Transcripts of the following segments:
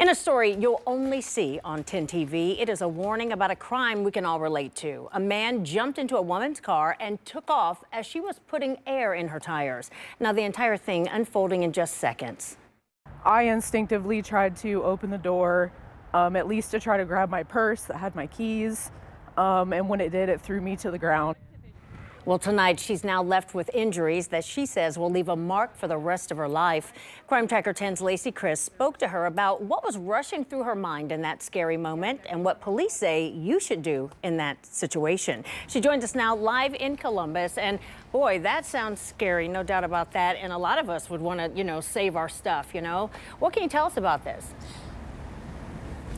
In a story you'll only see on 10 TV, it is a warning about a crime we can all relate to. A man jumped into a woman's car and took off as she was putting air in her tires. Now the entire thing unfolding in just seconds. I instinctively tried to open the door, at least to try to grab my purse that had my keys, and when it did, it threw me to the ground. Well, tonight she's now left with injuries that she says will leave a mark for the rest of her life. Crime Tracker 10's Lacey Chris spoke to her about what was rushing through her mind in that scary moment and what police say you should do in that situation. She joins us now live in Columbus, and boy, that sounds scary, no doubt about that. And a lot of us would want to, save our stuff, What can you tell us about this?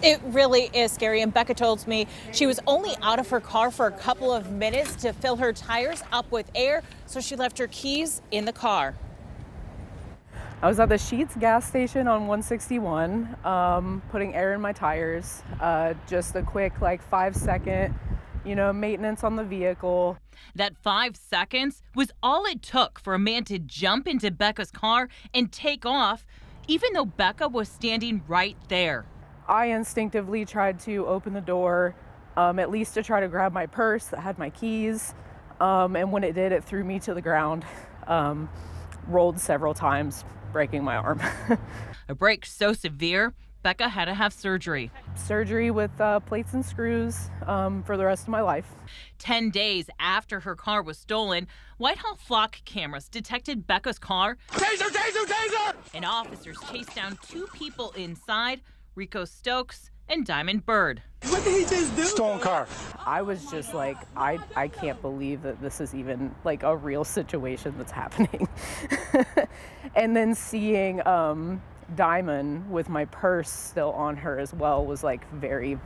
It really is scary, and Becca told me she was only out of her car for a couple of minutes to fill her tires up with air, so she left her keys in the car. I was at the Sheetz gas station on 161, putting air in my tires. Just a quick 5-second, maintenance on the vehicle. That 5 seconds was all it took for a man to jump into Becca's car and take off, even though Becca was standing right there. I instinctively tried to open the door, at least to try to grab my purse that had my keys, and when it did, it threw me to the ground, rolled several times, breaking my arm. A break so severe, Becca had to have surgery. Surgery with plates and screws for the rest of my life. 10 days after her car was stolen, Whitehall flock cameras detected Becca's car. Taser, taser, taser! And officers chased down 2 people inside, Rico Stokes and Diamond Bird. What did he just do? Stolen car. I was just I can't believe that this is even a real situation that's happening. And then seeing Diamond with my purse still on her as well was very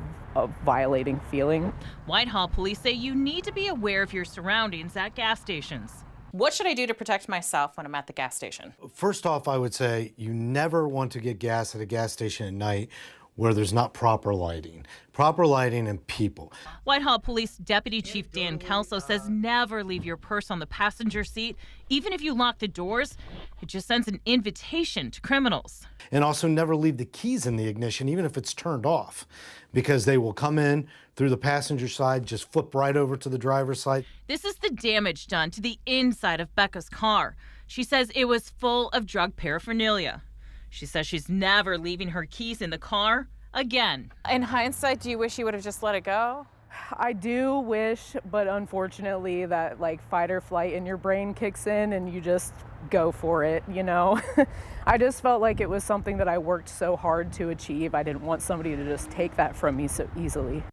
violating feeling. Whitehall police say you need to be aware of your surroundings at gas stations. What should I do to protect myself when I'm at the gas station? First off, I would say you never want to get gas at a gas station at night where there's not proper lighting. Proper lighting and people. Whitehall Police Deputy Chief Dan Kelso says never leave your purse on the passenger seat. Even if you lock the doors, it just sends an invitation to criminals. And also never leave the keys in the ignition, even if it's turned off, because they will come in through the passenger side, just flip right over to the driver's side. This is the damage done to the inside of Becca's car. She says it was full of drug paraphernalia. She says she's never leaving her keys in the car again. In hindsight, do you wish you would have just let it go? I do wish, but unfortunately that fight or flight in your brain kicks in and you just go for it, I just felt like it was something that I worked so hard to achieve. I didn't want somebody to just take that from me so easily.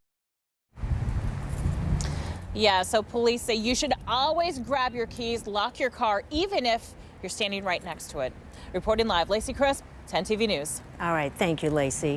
Yeah, so police say you should always grab your keys, lock your car, even if you're standing right next to it. Reporting live, Lacey Chris, 10 TV News. All right, thank you, Lacey.